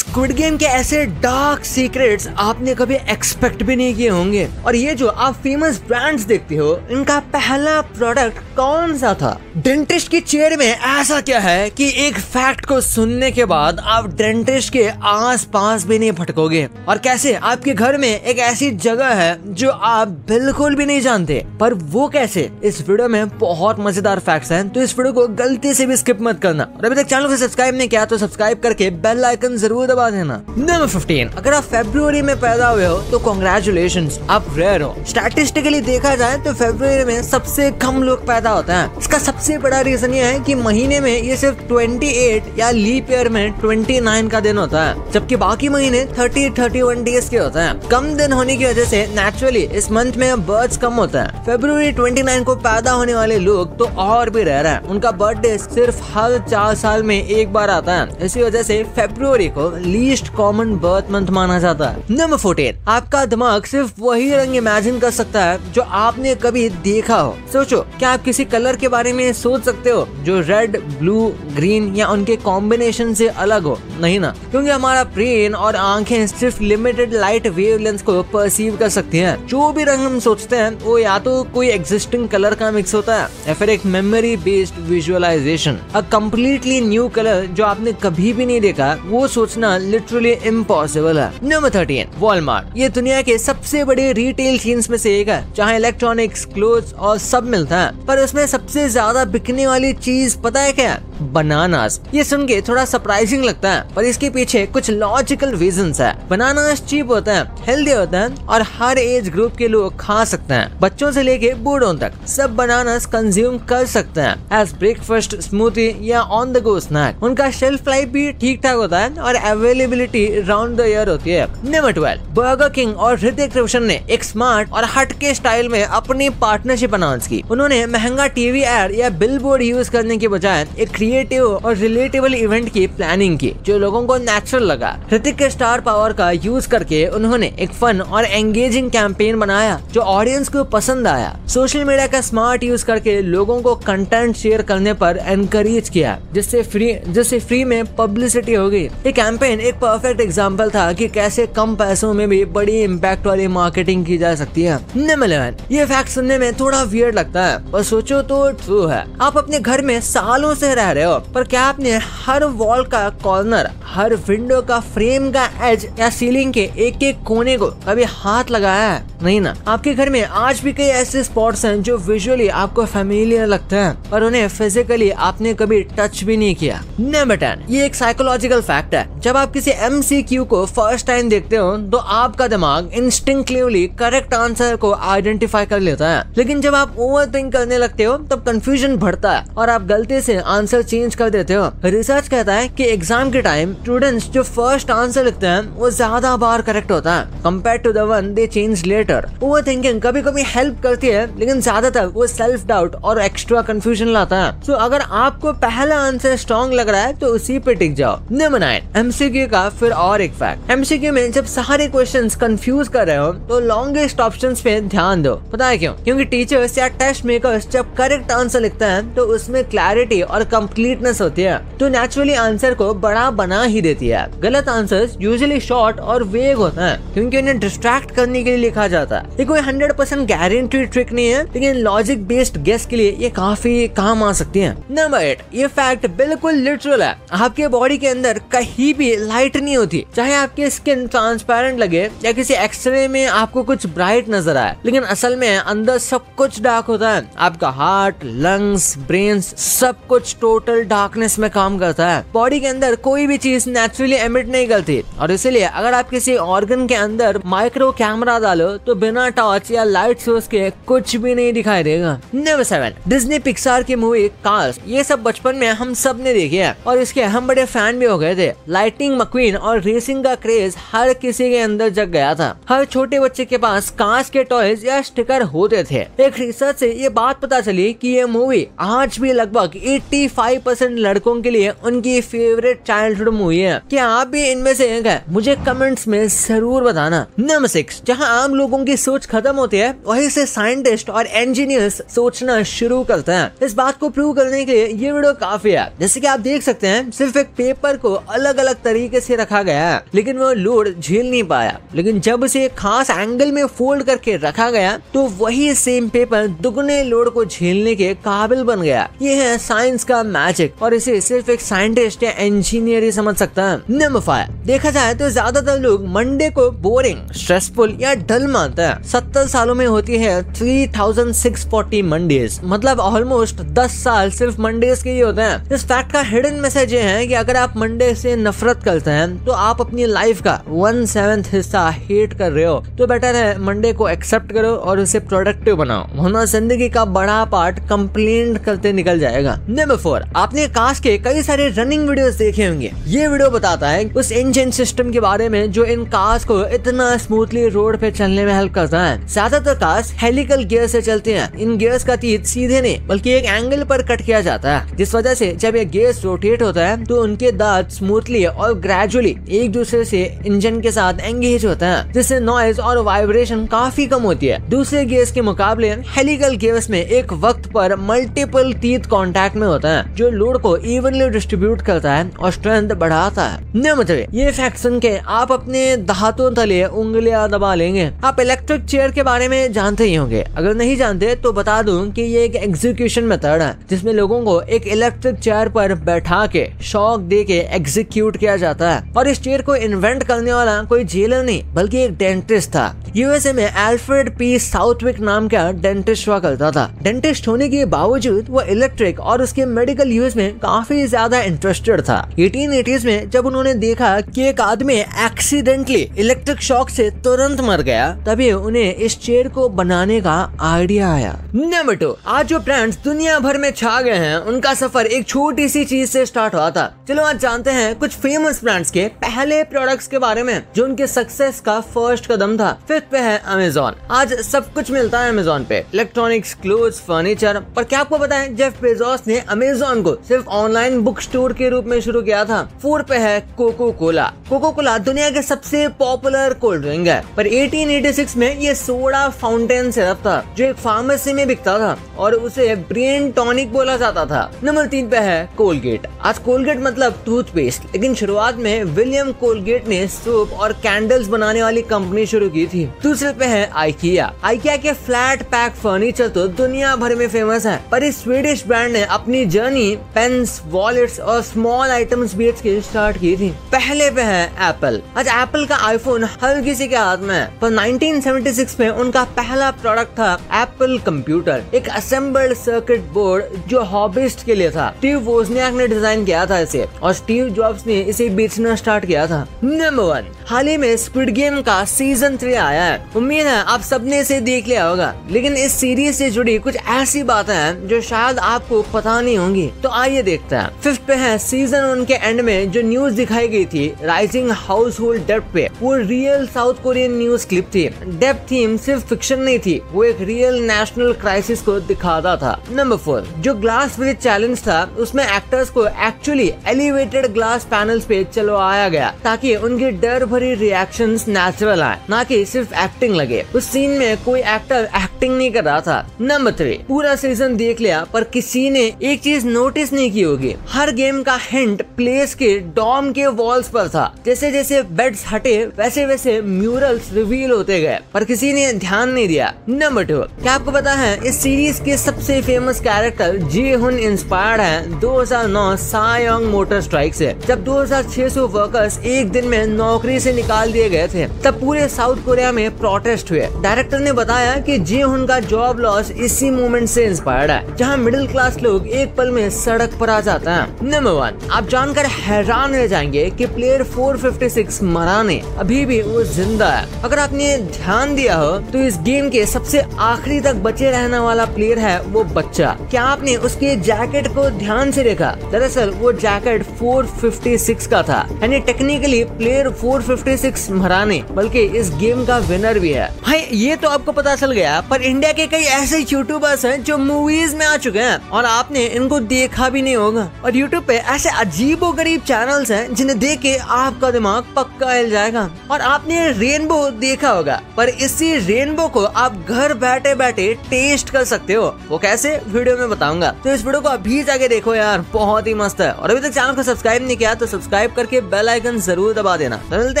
Squid game के ऐसे dark secrets आपने कभी एक्सपेक्ट भी नहीं किए होंगे। और ये जो आप फेमस ब्रांड्स देखते हो, इनका पहला प्रोडक्ट कौन सा था? डेंटिस्ट की चेयर में ऐसा क्या है कि एक फैक्ट को सुनने के बाद आप डेंटिस्ट के आस पास भी नहीं भटकोगे? और कैसे आपके घर में एक ऐसी जगह है जो आप बिल्कुल भी नहीं जानते, पर वो कैसे? इस वीडियो में बहुत मजेदार फैक्ट्स हैं, तो इस वीडियो को गलती से भी स्किप मत करना। और अभी तक चैनल को सब्सक्राइब नहीं किया तो सब्सक्राइब करके बेल आइकन जरूर दबा देना। नंबर 15, अगर आप फरवरी में पैदा हुए हो तो कांग्रेचुलेशंस, आप रेयर हो। स्टैटिस्टिकली देखा जाए तो फरवरी में सबसे कम लोग पैदा होते हैं। इसका सबसे बड़ा रीजन ये है कि महीने में ये सिर्फ 28 या लीप ईयर में 29 का दिन होता है, जबकि बाकी महीने 30-31 डेज के होते हैं। कम दिन होने की वजह से नेचुरली इस मंथ में बर्थ्स कम होता है। फरवरी 29 को पैदा होने वाले लोग तो और भी रेयर हैं। उनका बर्थडे सिर्फ हर 4 साल में एक बार आता है। इसी वजह से फरवरी को लीस्ट कॉमन बर्थ मंथ माना जाता है। नंबर 14, आपका दिमाग सिर्फ वही रंग इमेजिन कर सकता है जो आपने कभी देखा हो। सोचो, क्या आप किसी कलर के बारे में सोच सकते हो जो रेड, ब्लू, ग्रीन या उनके कॉम्बिनेशन से अलग हो? नहीं ना, क्योंकि हमारा ब्रेन और आंखें सिर्फ लिमिटेड लाइट वेवलेंथ को परसीव कर सकती हैं। जो भी रंग हम सोचते हैं वो या तो कोई एग्जिस्टिंग कलर का मिक्स होता है या फिर एक memory based visualisation. A completely new colour जो आपने कभी भी नहीं देखा, वो सोचना लिटरली इम्पॉसिबल है। Number 13, Walmart. ये दुनिया के सबसे बड़े रिटेल चेन्स में से एक है, जहाँ इलेक्ट्रॉनिक्स, क्लोथ्स और सब मिलता है। पर उसमें सबसे ज्यादा बिकने वाली चीज पता है क्या? बनानास। ये सुन के थोड़ा सरप्राइजिंग लगता है, पर इसके पीछे कुछ लॉजिकल रीजंस है। बनानास चीप होता है, हेल्दी होता है और हर एज ग्रुप के लोग खा सकते हैं। बच्चों से लेके बूढ़ों तक सब बनानास कंज्यूम कर सकते हैं एज ब्रेकफास्ट, स्मूथी या ऑन द गो स्नैक। उनका शेल्फ लाइफ भी ठीक ठाक होता है और अवेलेबिलिटी राउंड द ईयर होती है। नंबर 12, बर्गर किंग और ऋतिक रोशन ने एक स्मार्ट और हटके स्टाइल में अपनी पार्टनरशिप अनाउंस की। उन्होंने महंगा टीवी एड या बिलबोर्ड यूज करने के बजाय एक क्रिएटिव और रिलेटेबल इवेंट की प्लानिंग की जो लोगों को नेचुरल लगा। ऋतिक के स्टार पावर का यूज करके उन्होंने एक फन और एंगेजिंग कैंपेन बनाया जो ऑडियंस को पसंद आया। सोशल मीडिया का स्मार्ट यूज करके लोगों को कंटेंट शेयर करने पर एनकरेज किया, जिससे फ्री में पब्लिसिटी हो गई। ये कैंपेन एक परफेक्ट एग्जांपल था कि कैसे कम पैसों में भी बड़ी इम्पैक्ट वाली मार्केटिंग की जा सकती है। नंबर 11, ये फैक्ट सुनने में थोड़ा वियर्ड लगता है, पर सोचो तो ट्रू है। आप अपने घर में सालों से रह रहे हो, पर क्या आपने हर वॉल का कॉर्नर, हर विंडो का फ्रेम का एज या सीलिंग के एक एक कोने को कभी हाथ लगाया है? नहीं ना। आपके घर में आज भी कई ऐसे स्पॉट्स हैं जो विजुअली आपको फैमिलियर लगते हैं, पर उन्हें फिजिकली आपने कभी टच भी नहीं किया। नंबर 10, ये एक साइकोलॉजिकल फैक्ट है। जब आप किसी MCQ को फर्स्ट टाइम देखते हो तो आपका दिमाग इंस्टिंक्टिवली करेक्ट आंसर को आइडेंटिफाई कर लेता है, लेकिन जब आप ओवरथिंक करने लगते हो तब कंफ्यूजन बढ़ता है और आप गलती से आंसर चेंज कर देते हो। रिसर्च कहता है कि एग्जाम के टाइम स्टूडेंट्स जो फर्स्ट आंसर लिखते हैं वो ज्यादा बार करेक्ट होता है compare to the one they change later. Overthinking कभी कभी हेल्प करती है, लेकिन ज्यादातर वो सेल्फ डाउट और एक्स्ट्रा कंफ्यूजन लाता है। सो अगर आपको पहला आंसर स्ट्रॉन्ग लग रहा है तो उसी पे टिक जाओ। नंबर 9, MCQ का फिर और एक फैक्ट। MCQ में जब सारे क्वेश्चंस कंफ्यूज कर रहे हो तो लॉन्गेस्ट ऑप्शंस पे ध्यान दो। पता है क्यों? क्योंकि टीचर्स या टेस्ट मेकर्स जब करेक्ट आंसर लिखते हैं तो उसमें क्लैरिटी और कंप्लीटनेस होती है, तो नेचुरली आंसर को बड़ा बना ही देती है। गलत आंसर्स यूजुअली शॉर्ट और वेग होते हैं क्योंकि उन्हें डिस्ट्रैक्ट करने के लिए लिखा जाता है। ये कोई 100% गारंटी ट्रिक नहीं है, लेकिन लॉजिक बेस्ड गेस के लिए ये काफी काम आ सकती है। नंबर 8, ये फैक्ट बिल्कुल लिटरल है। आपके बॉडी के अंदर कहीं भी लाइट नहीं होती, चाहे आपकी स्किन ट्रांसपेरेंट लगे या किसी एक्सरे में आपको कुछ ब्राइट नजर आए, लेकिन असल में अंदर सब कुछ डार्क होता है। आपका हार्ट, लंग्स, ब्रेन सब कुछ टोटल डार्कनेस में काम करता है। बॉडी के अंदर कोई भी चीज नेचुरली एमिट नहीं करती, और इसलिए अगर आप किसी ऑर्गन के अंदर माइक्रो कैमरा डालो तो बिना टॉर्च या लाइट सोर्स के कुछ भी नहीं दिखाई देगा। नंबर 7, डिज्नी पिक्सार की मूवी कार्स। ये सब बचपन में हम सब ने देखी है और इसके हम बड़े फैन भी हो गए थे। लाइटनिंग मक्वीन और रेसिंग का क्रेज हर किसी के अंदर जग गया था। हर छोटे बच्चे के पास कार्स के टॉयज या स्टिकर होते थे। एक रिसर्च से ये बात पता चली कि ये मूवी आज भी लगभग 85% लड़कों के लिए उनकी फेवरेट चाइल्डहुड मूवी है। क्या आप भी इनमें से एक है? मुझे कमेंट्स में जरूर बताना। नंबर 6, जहाँ आम लोगों लोगों की सोच खत्म होती है वहीं से साइंटिस्ट और इंजीनियर्स सोचना शुरू करते हैं। इस बात को प्रूव करने के लिए ये वीडियो काफी है। जैसे कि आप देख सकते हैं सिर्फ एक पेपर को अलग अलग तरीके से रखा गया है लेकिन वो लोड झेल नहीं पाया, लेकिन जब उसे एक खास एंगल में फोल्ड करके रखा गया तो वही सेम पेपर दुगने लोड को झेलने के काबिल बन गया। ये है साइंस का मैजिक और इसे सिर्फ एक साइंटिस्ट या इंजीनियर ही समझ सकता है। नंबर 5, देखा जाए तो ज्यादातर लोग मंडे को बोरिंग, स्ट्रेसफुल या डल मानते हैं। 70 सालों में होती है 3640 मंडेज, मतलब ऑलमोस्ट 10 साल सिर्फ मंडेज के ही होते हैं। इस फैक्ट का हिडन मैसेज ये है कि अगर आप मंडे से नफरत करते हैं तो आप अपनी लाइफ का 1/7 हिस्सा हेट कर रहे हो। तो बेटर है मंडे को एक्सेप्ट करो और उसे प्रोडक्टिव बनाओ, वरना जिंदगी का बड़ा पार्ट कंप्लेंट करते निकल जाएगा। नंबर 4, आपने कार्स के कई सारे रनिंग वीडियोस देखे होंगे। ये वीडियो बताता है उस इंजन सिस्टम के बारे में जो इन कार्स को इतना स्मूथली रोड पे चलने में हेल्प करता है। ज्यादातर कार्स हेलिकल गियर से चलती हैं। इन गियर्स का तीर सीधे नहीं बल्कि एक एंगल पर कट किया जाता है, जिस वजह से जब ये गियर्स रोटेट होता है तो उनके दांत स्मूथली और ग्रेजुअली एक दूसरे से इंजन के साथ एंगेज होता है, जिससे नॉइज और वाइब्रेशन काफी कम होती है। दूसरे गियर्स के मुकाबले हेलिकल गियर्स में एक वक्त पर मल्टीपल टीथ कांटेक्ट में होता है जो लोड को इवनली डिस्ट्रीब्यूट करता है और स्ट्रेंथ बढ़ाता है। नंबर 3, ये फैक्ट सुन के आप अपने दांतों तले उंगलियां दबा लेंगे। आप इलेक्ट्रिक चेयर के बारे में जानते ही होंगे, अगर नहीं जानते तो बता दूं कि ये एक एग्जीक्यूशन मेथड है जिसमें लोगों को एक इलेक्ट्रिक चेयर पर बैठा के शॉक दे के एग्जीक्यूट किया जाता है। और इस चेयर को इन्वेंट करने वाला कोई जेलर नहीं बल्कि एक डेंटिस्ट था। यूएसए में अल्फ्रेड पी साउथविक नाम का डेंटिस्ट हुआ करता था। डेंटिस्ट होने के बावजूद वो इलेक्ट्रिक और उसके मेडिकल यूज में काफी ज्यादा इंटरेस्टेड था। 1880s में जब उन्होंने देखा कि एक आदमी एक्सीडेंटली इलेक्ट्रिक शॉक से तुरंत मर गया, तभी उन्हें इस चेयर को बनाने का आइडिया आया। नंबर 2, आज जो ब्रांड्स दुनिया भर में छा गए हैं उनका सफर एक छोटी सी चीज से स्टार्ट हुआ था। चलो आज जानते हैं कुछ फेमस ब्रांड्स के पहले प्रोडक्ट्स के बारे में जो उनके सक्सेस का फर्स्ट कदम था। फिफ्थ पे है अमेज़न। आज सब कुछ मिलता है अमेज़न पे, इलेक्ट्रॉनिक्स, क्लोथ्स, फर्नीचर। पर क्या आपको पता है जेफ बेजोस ने अमेज़न को सिर्फ ऑनलाइन बुक स्टोर के रूप में शुरू किया था। 4 पे है कोको कोला। कोको कोला दुनिया के सबसे पॉपुलर कोल्ड ड्रिंक है, पर 1886 में ये सोडा फाउंटेन सिरप था जो एक फार्मेसी में बिकता था और उसे ब्रेन टॉनिक बोला जाता था। नंबर 3 पे है कोलगेट। आज कोलगेट मतलब टूथपेस्ट, लेकिन शुरुआत में विलियम कोलगेट ने सोप और कैंडल्स बनाने वाली कंपनी शुरू की थी। दूसरे पे है आइकिया। आइकिया के फ्लैट पैक फर्नीचर तो दुनिया भर में फेमस है, पर इस स्वीडिश ब्रांड ने अपनी जर्नी पेन्स, वॉलेट्स और स्मॉल आइटम्स बेच के स्टार्ट की थी। पहले पे है एप्पल। आज एप्पल का आईफोन हर किसी के हाथ में है, पर 1976 में उनका पहला प्रोडक्ट था एप्पल कंप्यूटर, एक असेंबल्ड सर्किट बोर्ड जो हॉबिस्ट के लिए था। स्टीव वोजनियाक ने डिजाइन किया था इसे और स्टीव जॉब्स ने इसे बेचना स्टार्ट किया था। नंबर 1, हाल ही में स्क्विड गेम का सीजन 3 आया है। उम्मीद है आप सबने इसे देख लिया होगा, लेकिन इस सीरीज से जुड़ी कुछ ऐसी बातें हैं जो शायद आपको पता नहीं होंगी। तो आइए देखते हैं। 5th पे है सीजन 1 के एंड में जो न्यूज दिखाई गई थी राइजिंग हाउस होल्ड डेब्ट पे, वो real south Korean news clip थी। डेब्ट थीम सिर्फ फिक्शन नहीं थी, वो एक रियल नेशनल क्राइसिस को दिखाता था। नंबर 4, जो ग्लास ब्रिज चैलेंज था उसमें एक्टर्स को एक्चुअली एलिवेटेड ग्लास पैनल्स पे चलवाया गया ताकि उनके डर भरी रिएक्शंस नेचुरल आए, ना कि सिर्फ एक्टिंग लगे। उस सीन में कोई एक्टर एक्टिंग नहीं कर रहा था। नंबर 3, पूरा सीजन देख लिया पर किसी ने एक चीज नोटिस नहीं की होगी, हर गेम का हिंट प्लेस के डॉम के वॉल्स पर था। जैसे जैसे बेड्स हटे वैसे वैसे म्यूरल्स रिवील होते गए, पर किसी ने ध्यान नहीं दिया। नंबर 2, क्या आपको पता है इस सीरीज के सबसे फेमस कैरेक्टर जी हुन इंस्पायर्ड है 2009 सायोंग मोटर स्ट्राइक से। जब 2600 वर्कर्स एक दिन में नौकरी से निकाल दिए गए थे, तब पूरे साउथ कोरिया में प्रोटेस्ट हुए। डायरेक्टर ने बताया कि जी हुन का जॉब लॉस इसी मूवमेंट से इंस्पायर्ड है, जहां मिडिल क्लास लोग एक पल में सड़क पर आ जाते हैं। नंबर 1, आप जानकर हैरान रह जाएंगे कि प्लेयर 456 मराने अभी भी वो जिंदा है। अगर आपने ध्यान दिया हो तो इस गेम के सबसे आखिरी तक बचे रहने वाला प्लेयर है वो बच्चा। क्या आपने उसके जैकेट को ध्यान से देखा? दरअसल वो जैकेट 456 का था, यानी टेक्निकली प्लेयर 456 मराने बल्कि इस गेम का विनर भी है। भाई ये तो आपको पता चल गया, पर इंडिया के कई ऐसे यूट्यूबर्स हैं जो मूवीज में आ चुके हैं और आपने इनको देखा भी नहीं होगा। और यूट्यूब पे ऐसे अजीबोगरीब चैनल्स हैं जिन्हें देख के आपका दिमाग पक्का हिल जाएगा। और आपने रेनबो देखा होगा, पर इसी रेनबो को आप घर बैठे बैठे टेस्ट कर सकते हो। वो कैसे, वीडियो में बताऊंगा। तो इस वीडियो को अभी जाके देखो यार, बहुत ही मस्त है। और अभी तक चैनल को सब्सक्राइब नहीं किया तो सब्सक्राइब करके बेल आइकन जरूर दबा देना। तो मिलते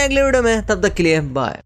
हैं अगले वीडियो में, तब तक के लिए बाय।